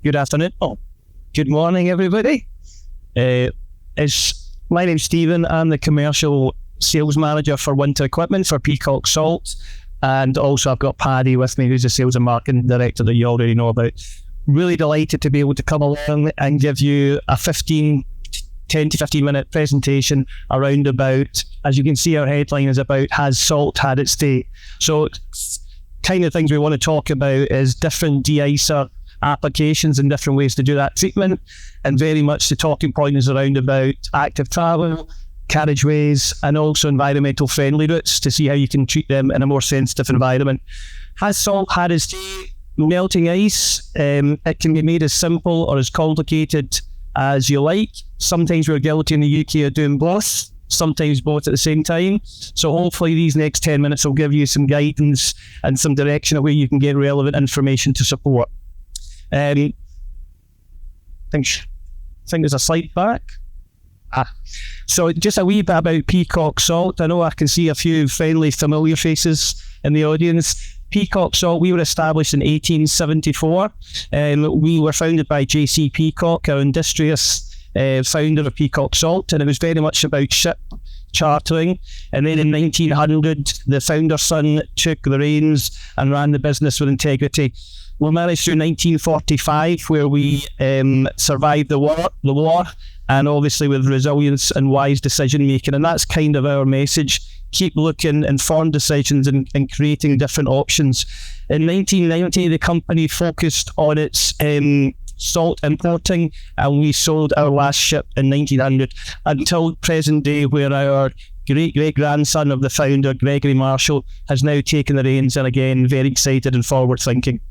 Good afternoon. Good morning, everybody. My name's Stephen. I'm the commercial sales manager for winter equipment for Peacock Salt. And also I've got Paddy with me, who's the sales and marketing director that you already know about. Really delighted to be able to come along and give you a 10 to 15 minute presentation around about, as you can see, our headline is about, has salt had its day? So kind of things we want to talk about is different de-icer applications and different ways to do that treatment, and very much the talking point is around about active travel, carriageways, and also environmental friendly routes to see how you can treat them in a more sensitive environment. Has salt had its day? Melting ice, it can be made as simple or as complicated as you like. Sometimes we're guilty in the UK of doing both, sometimes both at the same time. So hopefully these next 10 minutes will give you some guidance and some direction of where you can get relevant information to support. I think there's a slide back. So just a wee bit about Peacock Salt. I know I can see a few friendly, familiar faces in the audience. Peacock Salt, we were established in 1874. We were founded by J.C. Peacock, our industrious founder of Peacock Salt, and it was very much about ship chartering. And then in 1900, the founder's son took the reins and ran the business with integrity. We managed through 1945, where we survived the war, and obviously with resilience and wise decision making. And that's kind of our message. Keep looking, informed decisions, and creating different options. In 1990, the company focused on its salt importing, and we sold our last ship in 1900 until present day, where our great-great-grandson of the founder, Gregory Marshall, has now taken the reins, and again, very excited and forward-thinking.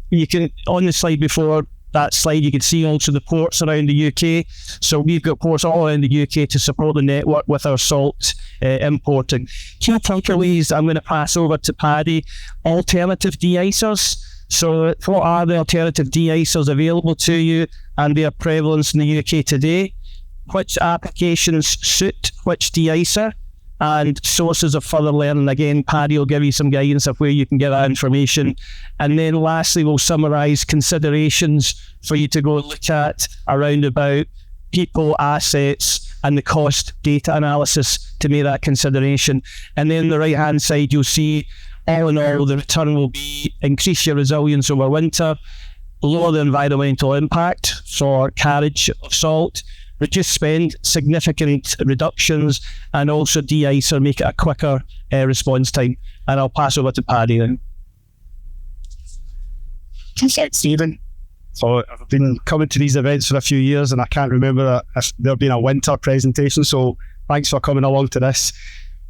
You can, on the slide before that slide, you can see also the ports around the UK. So we've got ports all around the UK to support the network with our salt importing. Key takeaways I'm going to pass over to Paddy. Alternative de-icers. So what are the alternative de-icers available to you and their prevalence in the UK today? Which applications suit which de-icer? And sources of further learning. Again, Paddy will give you some guidance of where you can get that information. And then lastly, we'll summarise considerations for you to go and look at around about people, assets, and the cost data analysis to make that consideration. And then on the right-hand side, you'll see, all in all, the return will be increase your resilience over winter, lower the environmental impact for carriage of salt, reduce spend, significant reductions, and also de-icer, make it a quicker response time. And I'll pass over to Paddy then. Thanks, Stephen. So I've been coming to these events for a few years, and I can't remember if there been a winter presentation, so thanks for coming along to this.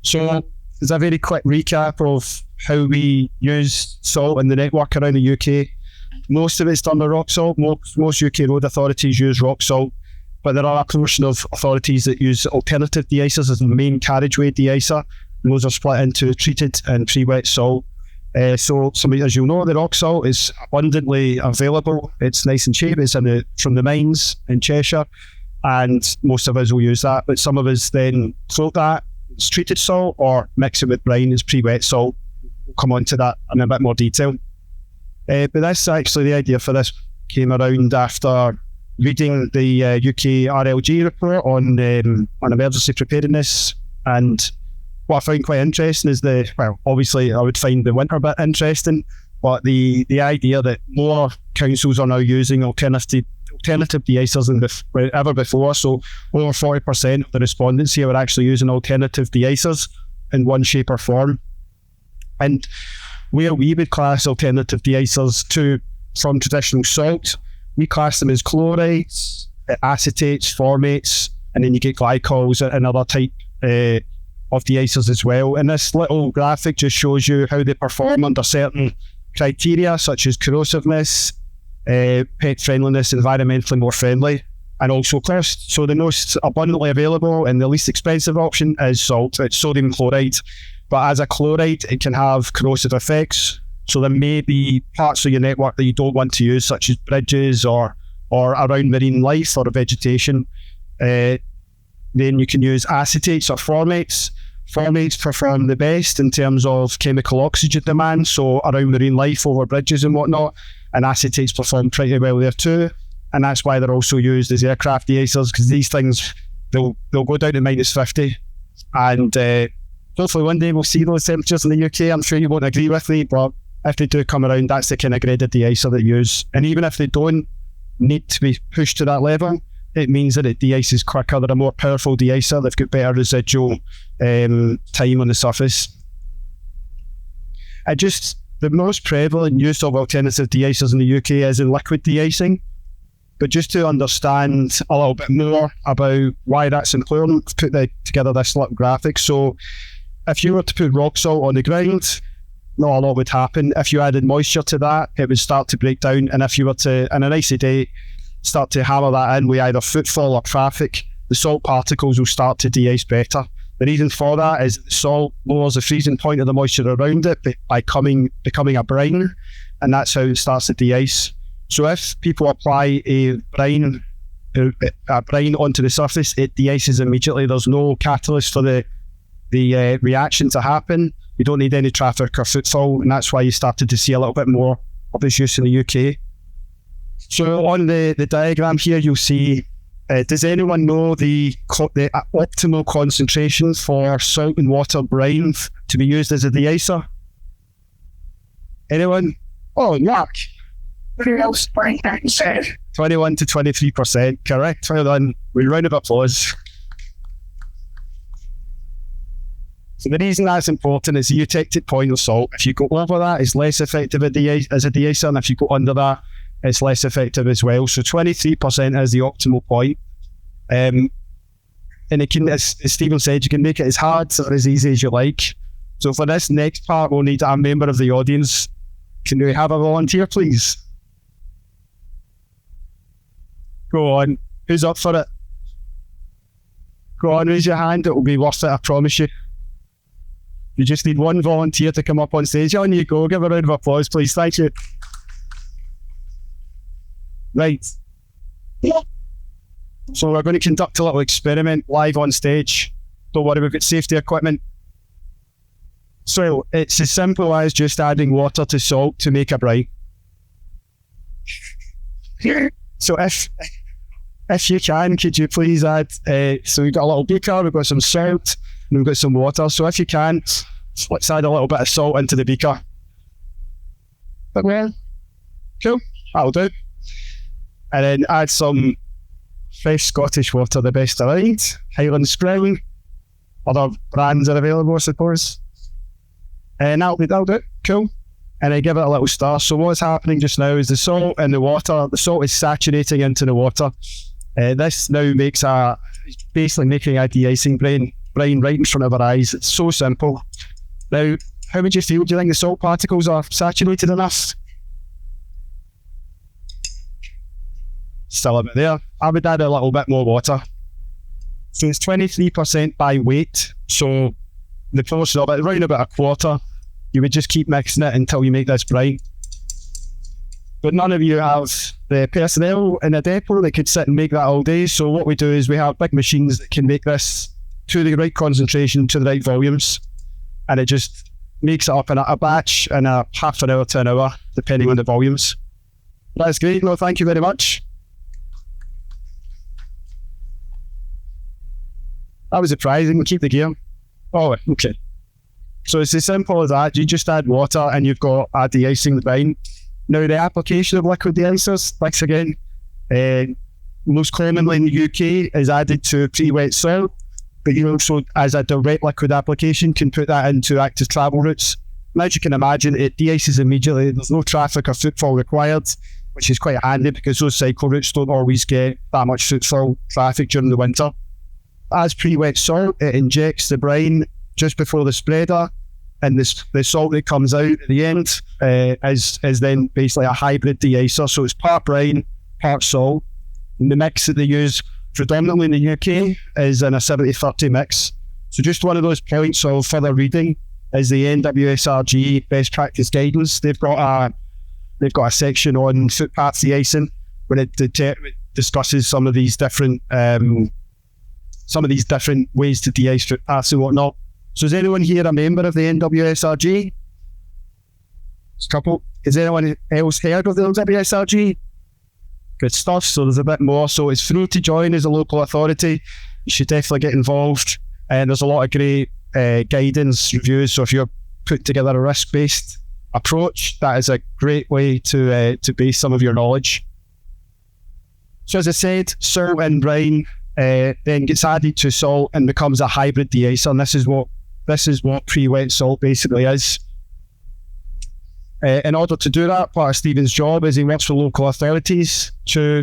So there's a very quick recap of how we use salt in the network around the UK. Most of it's done by rock salt. Most UK road authorities use rock salt. But there are a portion of authorities that use alternative de-icers as the main carriageway de-icer. And those are split into treated and pre-wet salt. So as you'll know, the rock salt is abundantly available. It's nice and cheap. It's from the mines in Cheshire, and most of us will use that. But some of us then float that. It's treated salt, or mix it with brine as pre-wet salt. We'll come on to that in a bit more detail. But that's actually the idea for this came around after reading the UK RLG report on emergency preparedness. And what I found quite interesting is obviously I would find the winter bit interesting, but the idea that more councils are now using alternative de-icers than ever before. So over 40% of the respondents here are actually using alternative de-icers in one shape or form. And where we would class alternative de-icers from traditional salt, we class them as chlorides, acetates, formates, and then you get glycols and other type of de-icers as well. And this little graphic just shows you how they perform under certain criteria, such as corrosiveness, pet friendliness, environmentally more friendly, and also cost. So the most abundantly available and the least expensive option is salt. It's sodium chloride. But as a chloride, it can have corrosive effects. So there may be parts of your network that you don't want to use, such as bridges or around marine life or vegetation. Then you can use acetates or formates. Formates perform the best in terms of chemical oxygen demand, so around marine life over bridges and whatnot. and acetates perform pretty well there too. And that's why they're also used as aircraft de-icers, because these things, they'll go down to -50. And hopefully one day we'll see those temperatures in the UK. I'm sure you won't agree with me, but if they do come around, that's the kind of grade of de-icer they use. And even if they don't need to be pushed to that level, it means that it de-ices quicker. They're a more powerful de-icer. They've got better residual time on the surface. The most prevalent use of alternative de-icers in the UK is in liquid de-icing. But just to understand a little bit more about why that's important, I've put together this little graphic. So if you were to put rock salt on the ground, not a lot would happen. If you added moisture to that, it would start to break down. And if you were to, on an icy day, start to hammer that in with either footfall or traffic, the salt particles will start to de-ice better. The reason for that is that the salt lowers the freezing point of the moisture around it by becoming a brine, and that's how it starts to de-ice. So if people apply a brine onto the surface, it de-ices immediately. There's no catalyst for the reaction to happen. You don't need any traffic or footfall, and that's why you started to see a little bit more of its use in the UK. So on the diagram here, you'll see, does anyone know the optimal concentration for salt and water brine to be used as a de-icer? Anyone? Oh, Mark. 21 to 23%, correct. Well done. Round of applause. So the reason that's important is the eutectic point of salt. If you go over that, it's less effective as a de-icer, and if you go under that, it's less effective as well. So 23% is the optimal point. And it can, as Stephen said, you can make it as hard or as easy as you like. So for this next part, we'll need a member of the audience. Can we have a volunteer, please? Go on. Who's up for it? Go on, raise your hand. It will be worth it, I promise you. You just need one volunteer to come up on stage. On you go. Give a round of applause, please. Thank you. Right. So we're going to conduct a little experiment live on stage. Don't worry, we've got safety equipment. So it's as simple as just adding water to salt to make a brine. So if you can, could you please add, so we've got a little beaker, we've got some salt, and we've got some water. So if you can, let's add a little bit of salt into the beaker. Well, cool, that'll do. And then add some fresh Scottish water, the best around. Highland Spring, other brands are available, I suppose. And that'll do, cool. And I give it a little stir. So what's happening just now is the salt and the water, the salt is saturating into the water. This now makes basically making a de-icing brine right in front of our eyes. It's so simple. Now, how would you feel? Do you think the salt particles are saturated enough? Still a bit there. I would add a little bit more water. So it's 23% by weight. So the portion of it, around about a quarter, you would just keep mixing it until you make this brine. But none of you have the personnel in a depot that could sit and make that all day. So what we do is we have big machines that can make this to the right concentration, to the right volumes. And it just makes it up in a batch in a half an hour to an hour, depending on the volumes. That's great. No, thank you very much. That was surprising. We'll keep the gear. Oh, okay. So it's as simple as that. You just add water and you've got a de-icing brine. Now, the application of liquid de-icers, thanks again, most commonly in the UK is added to pre-wet soil, but you also, as a direct liquid application, can put that into active travel routes. And as you can imagine, it de-ices immediately. There's no traffic or footfall required, which is quite handy because those cycle routes don't always get that much footfall traffic during the winter. As pre-wet salt, it injects the brine just before the spreader, and the salt that comes out at the end is then basically a hybrid de-icer. So it's part brine, part salt. And the mix that they use predominantly in the UK is in a 70-30 mix. So just one of those points of further reading is the NWSRG best practice guidance. They've got a section on footpath de-icing where it discusses some of these different ways to de-ice footpaths and whatnot. So is anyone here a member of the NWSRG? couple. Has anyone else heard of the WSRG? Good stuff. So there's a bit more. So it's free to join as a local authority. You should definitely get involved. And there's a lot of great guidance, reviews. So if you're putting together a risk-based approach, that is a great way to base some of your knowledge. So as I said, salt and brine then gets added to salt and becomes a hybrid de-icer. And this is what pre-wet salt basically is. In order to do that, part of Stephen's job is he works for local authorities to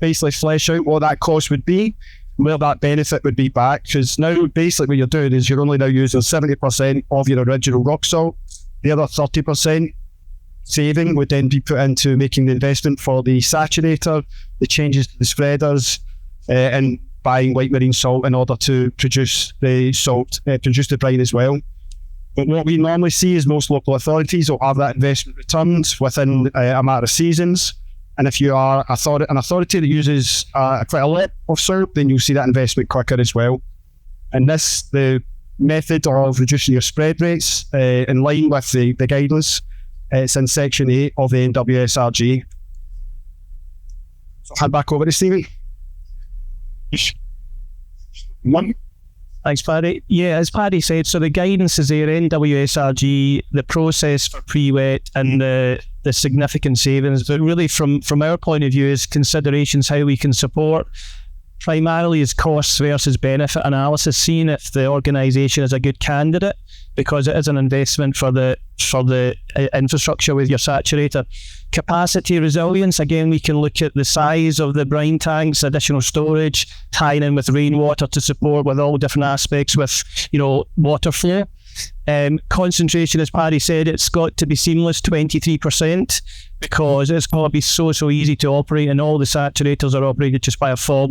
basically flesh out what that cost would be, where that benefit would be back. Because now basically what you're doing is you're only now using 70% of your original rock salt. The other 30% saving would then be put into making the investment for the saturator, the changes to the spreaders, and buying white marine salt in order to produce the salt, produce the brine as well. But what we normally see is most local authorities will have that investment returned within a matter of seasons. And if you are an authority that uses quite a lot of salt, then you'll see that investment quicker as well. And the method of reducing your spread rates in line with the guidance, it's in section 8 of the NWSRG. So hand back over to Stephen. Thanks, Paddy. Yeah, as Paddy said, so the guidance is there, NWSRG, the process for pre-wet and the significant savings. But really from our point of view is considerations how we can support primarily is costs versus benefit analysis, seeing if the organisation is a good candidate, because it is an investment for the infrastructure with your saturator. Capacity resilience, again, we can look at the size of the brine tanks, additional storage, tying in with rainwater to support with all different aspects with, water flow. Concentration, as Paddy said, it's got to be seamless, 23%, because it's got to be so easy to operate, and all the saturators are operated just by a fob,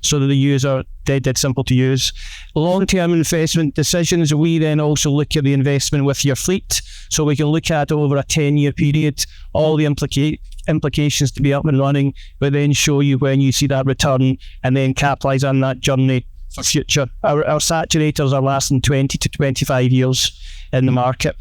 so that the user dead simple to use. Long-term investment decisions, we then also look at the investment with your fleet, so we can look at over a 10-year period all the implications to be up and running, but then show you when you see that return and then capitalise on that journey for future. Our saturators are lasting 20 to 25 years in the market.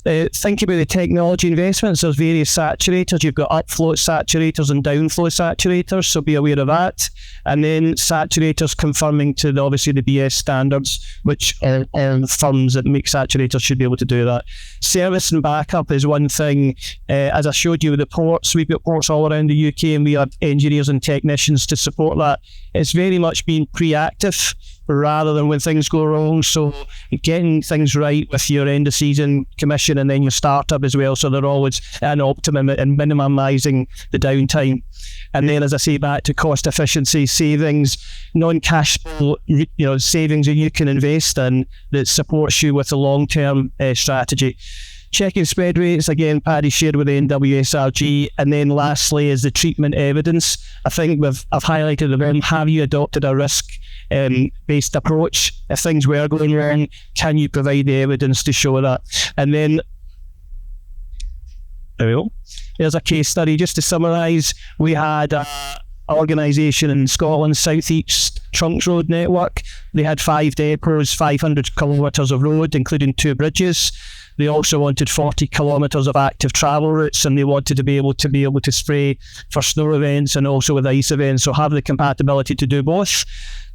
Think about the technology investments. There's various saturators. You've got upfloat saturators and downflow saturators, so be aware of that. And then saturators conforming to obviously the BS standards, which firms that make saturators should be able to do that. Service and backup is one thing. As I showed you with the ports, we've got ports all around the UK, and we have engineers and technicians to support that. It's very much being pre-active rather than when things go wrong. So getting things right with your end of season commission and then your startup as well, so they're always an optimum and minimising the downtime. And then, as I say, back to cost efficiency, savings, non-cash flow, savings that you can invest in that supports you with a long-term strategy. Checking spread rates, again, Paddy shared with the NWSRG. And then lastly is the treatment evidence. I think I've highlighted them. Have you adopted a risk-based approach? If things were going wrong, can you provide the evidence to show that? And then, there we go. There's a case study. Just to summarise, we had an organisation in Scotland, South East Trunks Road Network. They had 5 depots, 500 kilometres of road, including 2 bridges. They also wanted 40 kilometres of active travel routes, and they wanted to be able to spray for snow events and also with ice events, so have the compatibility to do both.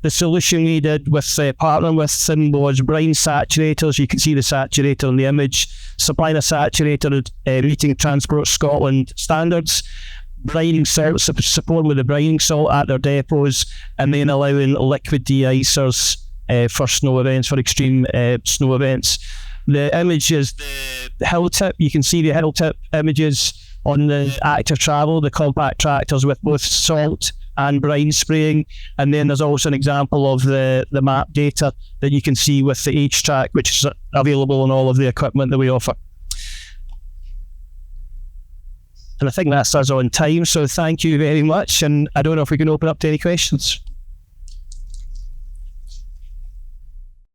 The solution we did with partnering with them was brine saturators. You can see the saturator in the image, supplying a saturator meeting Transport Scotland standards, brining salt, support with the brining salt at their depots, and then allowing liquid de-icers for snow events, for extreme snow events. The image is the hill tip. You can see the hill tip images on the active travel, the compact tractors with both salt and brine spraying. And then there's also an example of the map data that you can see with the H-track, which is available on all of the equipment that we offer. And I think that's us on time. So thank you very much. And I don't know if we can open up to any questions.